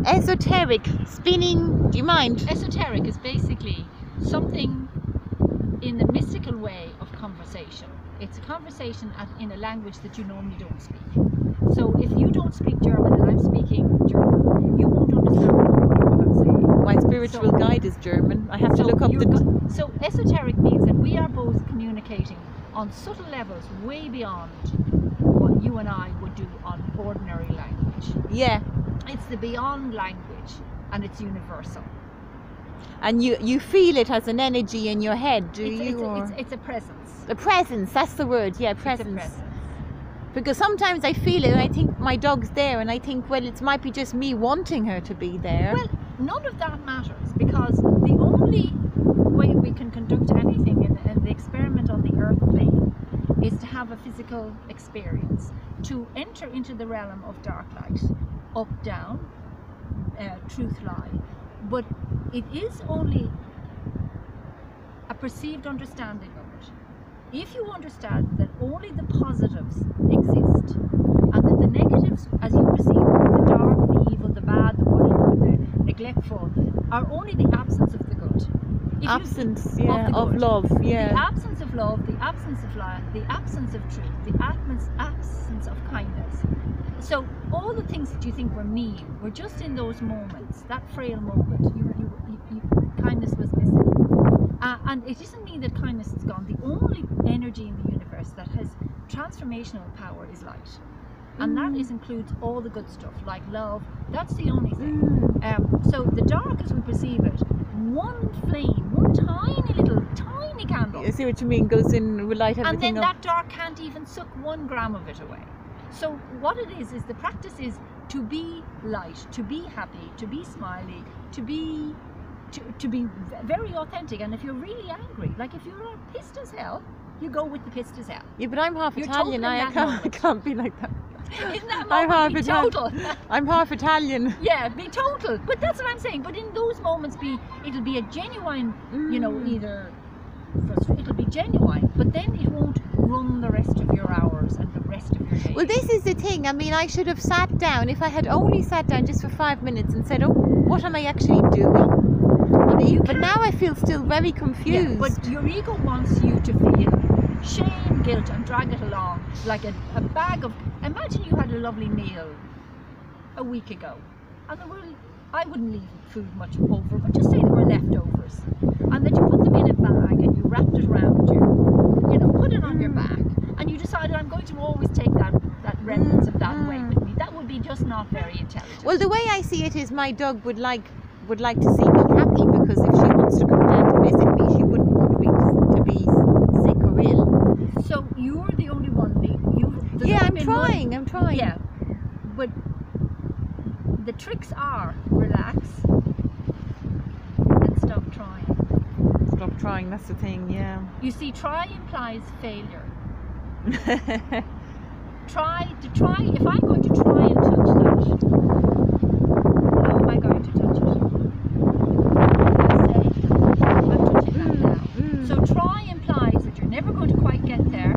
Esoteric, spinning, do you mind? Esoteric is basically something in the mystical way of conversation. It's a conversation in a language that you normally don't speak. So if you don't speak German and I'm speaking German, you won't understand what I'm saying. My spiritual guide is German. I have to look up So esoteric means that we are both communicating on subtle levels way beyond what you and I would do on ordinary language. Yeah. It's the beyond language, and it's universal. And you feel it as an energy in your head, do you? It's a presence. A presence, that's the word, yeah, presence. It's a presence. Because sometimes I feel it and I think my dog's there and I think, well, it might be just me wanting her to be there. Well, none of that matters, because the only way we can conduct anything in the experiment on the earth plane is to have a physical experience, to enter into the realm of dark light, up, down, truth, lie. But it is only a perceived understanding of it. If you understand that only the positives exist and that the negatives, as you perceive them, the dark, the evil, the bad, the whatever, the neglectful, are only the absence of the good. Absence, of love, yeah. The absence of love, the absence of lie, the absence of truth, the absence of kindness. So all the things that you think were mean were just in those moments, that frail moment. Kindness was missing. And it doesn't mean that kindness is gone. The only energy in the universe that has transformational power is light. And that includes all the good stuff, like love. That's the only thing. So the dark, as we perceive it, one flame, one tiny candle. I see what you mean, goes in, will light everything up. And then that dark can't even suck 1 gram of it away. So what it is the practice is to be light, to be happy, to be smiley, to be very authentic. And if you're really angry, like if you're pissed as hell, you go with the pissed as hell. Yeah, but I'm half Italian. Total I can't be like that. In that moment, be total. I'm half Italian. Yeah, be total. But that's what I'm saying. But in those moments, it'll be a genuine, either it'll be genuine, but then it won't run the rest of your hours and the rest of your day. Well, this is the thing. I mean, I should have sat down. If I had only sat down just for 5 minutes and said, "Oh, what am I actually doing?" But now I feel still very confused. Yeah, but your ego wants you to feel shame, guilt, and drag it along like a bag of. Imagine you had a lovely meal a week ago, and I wouldn't leave food much over, but just say there were leftovers, and that you put them in a bag and you wrapped it around you, put it on your back, and you decided, I'm going to always take that remnants of that away with me. That would be just not very intelligent. Well, the way I see it is, my dog would like to see me happy, because if she wants to come down to visit me, she wouldn't want me to be sick or ill. So you're the only one. I'm trying. Yeah, but the tricks are relax and stop trying. Stop trying, that's the thing, yeah. You see, try implies failure. If I'm going to try and touch that, how am I going to touch it? Say, I'm touching that now. So try implies that you're never going to quite get there.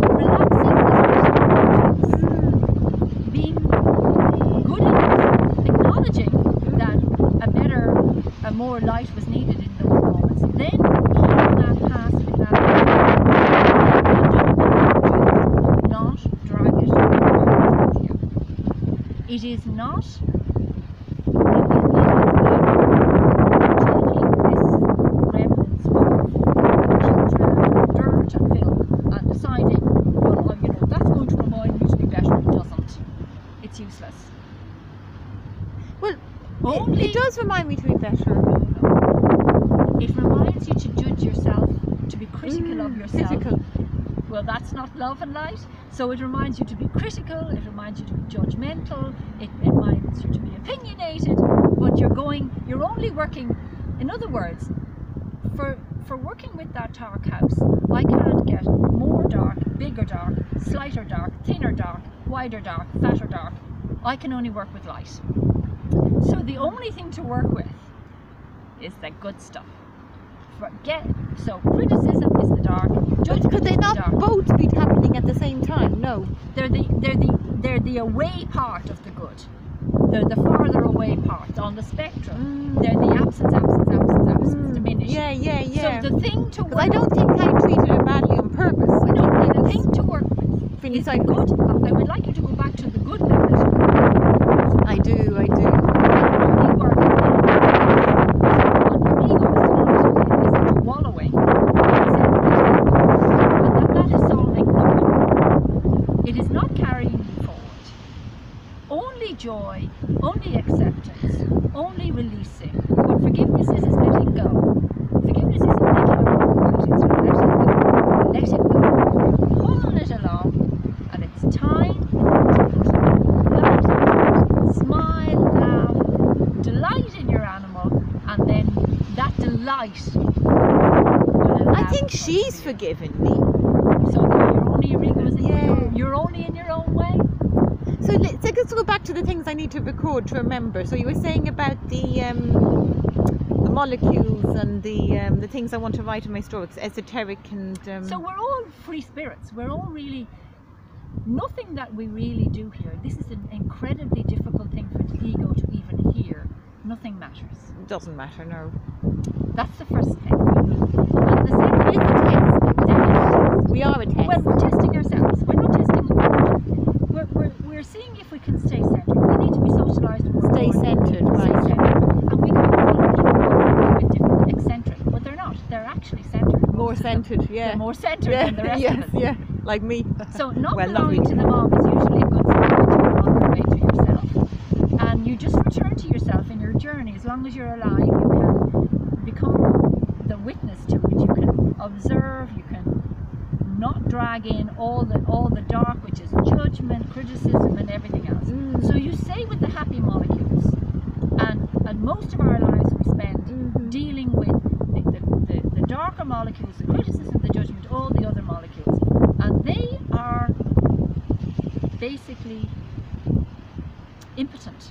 Relaxing is being good enough, acknowledging that a more light was needed in those moments. Then keep that passive not drag it with you. It is not. Useless. Well, it does remind me to be better. It reminds you to judge yourself, to be critical of yourself. Critical. Well, that's not love and light. So it reminds you to be critical, it reminds you to be judgmental, it reminds you to be opinionated, but you're only working, in other words, for working with that dark house, I can't get more dark, bigger dark, slighter dark, thinner dark, wider dark, fatter dark. I can only work with light. So the only thing to work with is the good stuff. So criticism is the dark. Judgment could they is the not dark. both be happening at the same time? No. They're the away part of the good. the farther away parts on the spectrum. They're the absence, diminish. Yeah, yeah, yeah. So the thing to Because I don't think I treated her badly on purpose. I no, think the thing to work with feeling is sorry. good. I would like you to go back to the good memories. I do, I do. Only work on your ego is to wallowing. And that is solving nothing. It is not carrying you forward. Only joy, only acceptance, only releasing. What forgiveness is letting go. Forgiveness isn't making a wrong right, it's letting go. Let it go. Pulling it along, and it's time to smile, laugh, delight in your animal, and then that delight will allow I think it she's to be. forgiven me. So you're only your ego is in Yeah. you're only in your own way. So let's go back to the things I need to record to remember. So you were saying about the molecules and the things I want to write in my story. It's esoteric and So we're all free spirits. We're all really, nothing that we really do here. This is an incredibly difficult thing for the ego to even hear. Nothing matters. doesn't matter. No. That's the first thing. And the second It's a test. is We are a test. when we're testing ourselves. We're not testing the world. We're seeing if we can stay centered. We need to be socialized. Stay centered, Stay right. centered. And we can a lot of people who are a bit different, eccentric, but they're not. They're actually centered. More most of them. centered, yeah. They're more centered Yeah, than the rest yes, of us. yeah, like me. So not Well, not belonging really. to the mob is usually a good sign that you're on your way to yourself. And you just return to yourself in your journey. As long as you're alive, you can become the witness to it. You can observe, you can not drag in all the dark, which is judgment, criticism, and everything else. So you stay with the happy molecules. And most of our lives we spend dealing with the darker molecules, the criticism, the judgment, all the other molecules. And they are basically impotent.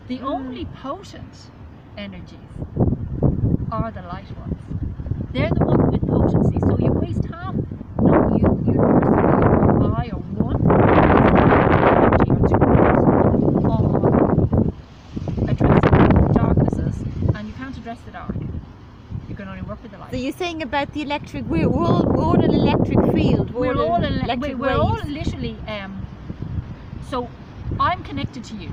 The only potent energies are the light ones. They're the ones with potency. So you waste half, not you, universally, or I, or one, energy or two on addressing the darknesses, and you can't address the dark. You can only work with the light. So you're saying about the electric, we're all an electric field. We're all electric we're all waves. literally so I'm connected to you,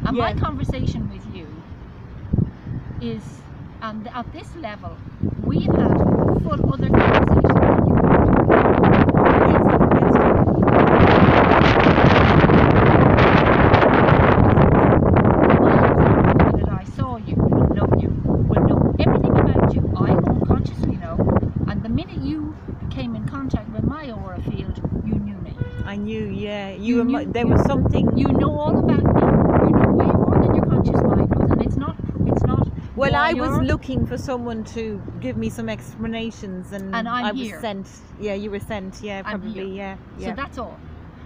and my Yeah. conversation with you is, and at this level we've had full other conversations that you that I saw you, will know you, will know everything about you. I unconsciously know, and the minute you came in contact with my aura field, you knew me. I knew, yeah. You knew- There was something. You know all about me. You know way more than your conscious mind knows, and it's not. Well, I was voyeur. looking for someone to give me some explanations, and And I'm I was here. sent. Yeah, you were sent. Yeah, I'm probably. here. Yeah, So yeah. that's all,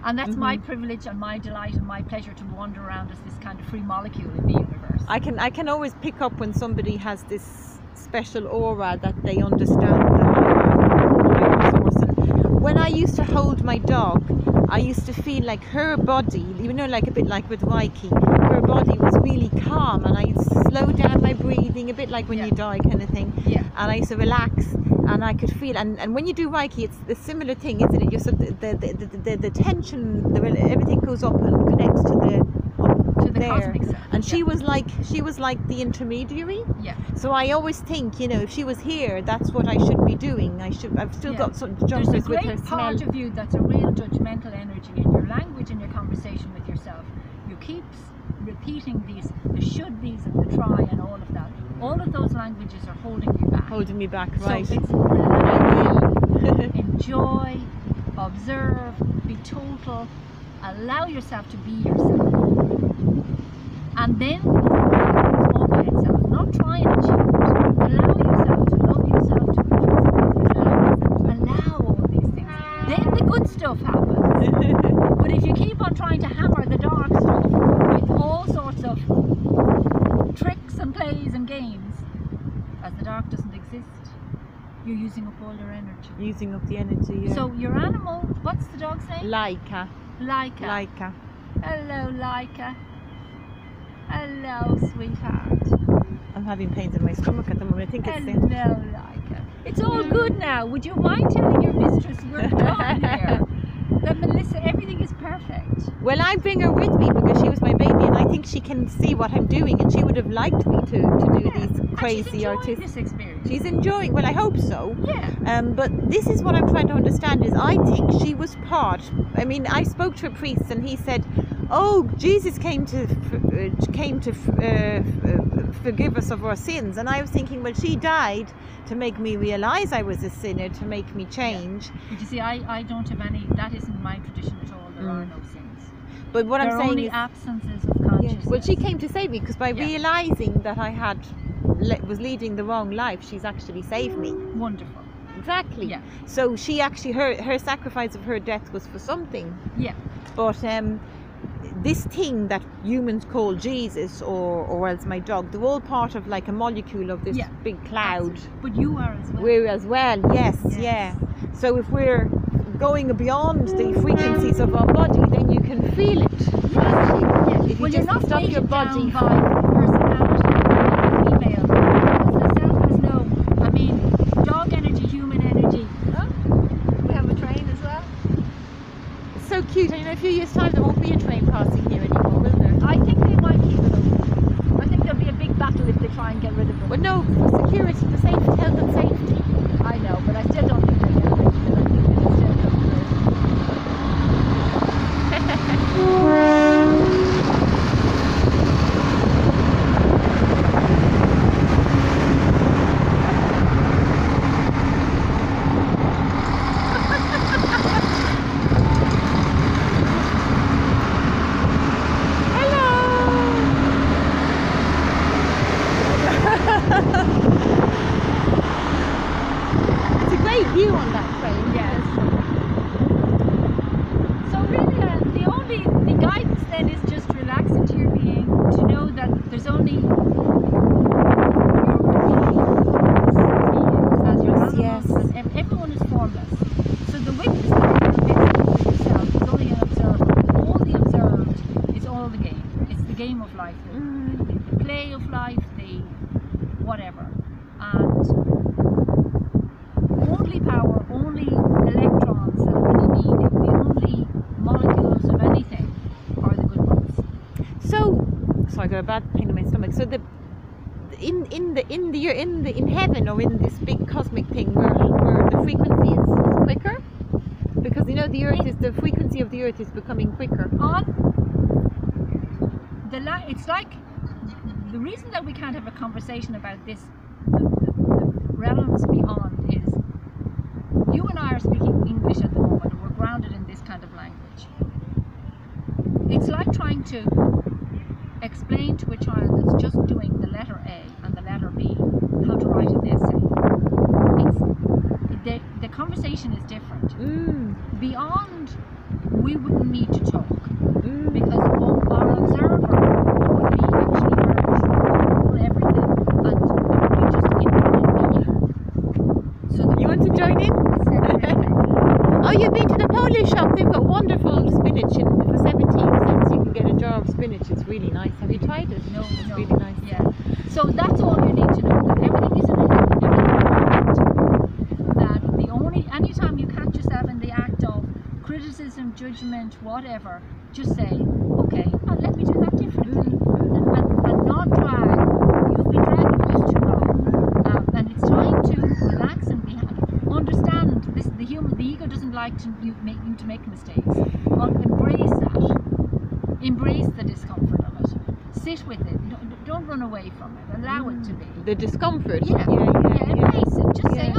and that's my privilege and my delight and my pleasure to wander around as this kind of free molecule in the universe. I can always pick up when somebody has this special aura that they understand the higher source. And when I used to hold my dog, I used to feel like her body, you know, like a bit like with Reiki, her body was really calm, and I used to slow down my breathing, a bit like when Yeah. you die kind of thing. Yeah. And I used to relax, and I could feel, and when you do Reiki, it's the similar thing, isn't it? You're sort of the tension, everything goes up and connects to To the there. cosmic self. And she Yeah. was like the intermediary. Yeah. So I always think, you know, if she was here, that's what I should be doing. I've still Yeah. got some There's a jumpers with her great smell. part of you that's a real judgmental energy in your language and your conversation with yourself. You keep repeating the should be's and the try and all of that. All of those languages are holding you back. Holding me back, right? So it's relax, enjoy, observe, be total, allow yourself to be yourself. And then it's all by itself. Not try and achieve it. Allow yourself to love yourself, to be truthful, allow all these things. Then the good stuff happens. But if you keep on trying to hammer the dark stuff with all sorts of tricks and plays and games, as the dark doesn't exist, you're using up all your energy. Using up the energy, yeah. So your animal, what's the dog's name? Laika. Laika. Laika. Hello, Laika. Hello, sweetheart. I'm having pains in my stomach at the moment. I think it's Hello, Laika. It's all good now. Would you mind telling your mistress we're done here? That Melissa, everything is perfect. Well, I bring her with me because she was my baby, and I think she can see what I'm doing, and she would have liked me to do these crazy artistic. This experience. She's enjoying. Well, I hope so. Yeah. But this is what I'm trying to understand. Is I think she was part. I mean, I spoke to a priest, and he said, "Oh, Jesus came to forgive us of our sins." And I was thinking, well, she died to make me realize I was a sinner, to make me change. Yeah. But you see, I don't have any. That isn't my tradition at all. There are no sins. But what There I'm are saying only is, absences of consciousness. well, she came to save me because by Yeah. realizing that I was leading the wrong life, she's actually saved me. Wonderful. Exactly. Yeah. So she actually, her sacrifice of her death was for something. Yeah. But this thing that humans call Jesus, or else my dog, they're all part of like a molecule of this Yeah. big cloud. Absolutely. But you are as well. We're as well, yes, Yes. yeah. So if we're going beyond the frequencies of our body, then you can feel it. Yes. If you Well, just you're not stop your weighted body. down by personality, female. Because the self has no. I mean, dog energy, human energy. Huh? We have a train as well. It's so cute. And in a few years' time, there won't be a train passing here anymore, will there? I think they might keep it open. I think there'll be a big battle if they try and get rid of them. But no, for security, for safety, health and safety. I know, but I still don't think they'll get rid of it. I think they'll still come through. It's a great view on that train. Yes. So really, the guidance then is just relax into your being, to know that there's only your beings as your animals, Yes. and everyone is formless. So the witness that you're mixing with yourself is only an observer. All the observed is all the game. It's the game of life, the play of life, the whatever. And only power, only electrons that have any meaning, the only molecules of anything are the good ones. So I got a bad pain in my stomach. So in heaven, or in this big cosmic thing where the frequency is quicker, because you know the frequency of the earth is becoming quicker. It's like the reason that we can't have a conversation about this, the realms beyond, is you and I are speaking English at the moment, and we're grounded in this kind of language. It's like trying to explain to a child that's just doing the letter A and the letter B how to write an essay. The conversation is different. Beyond, we wouldn't need to talk because our observer would be actually heard everything, and we just infinite meaning. So You want to join in? Oh, you've been to the Polish shop. They've got wonderful spinach for 17 cents. You can get a jar of spinach. It's really nice. Have you tried it? No, It's no. really nice. Yeah. So that's all you need to know. That everything is an element. That the only anytime you catch yourself in the act of criticism, judgment, whatever, just say, okay, let me do that differently, and not drag. You've been dragging this too long, and it's time to relax and understand this. The ego doesn't like to make you to make mistakes. Embrace that. Embrace the discomfort of it. Sit with it. Don't run away from it. Allow it to be. The discomfort. Yeah. Embrace it. Just say,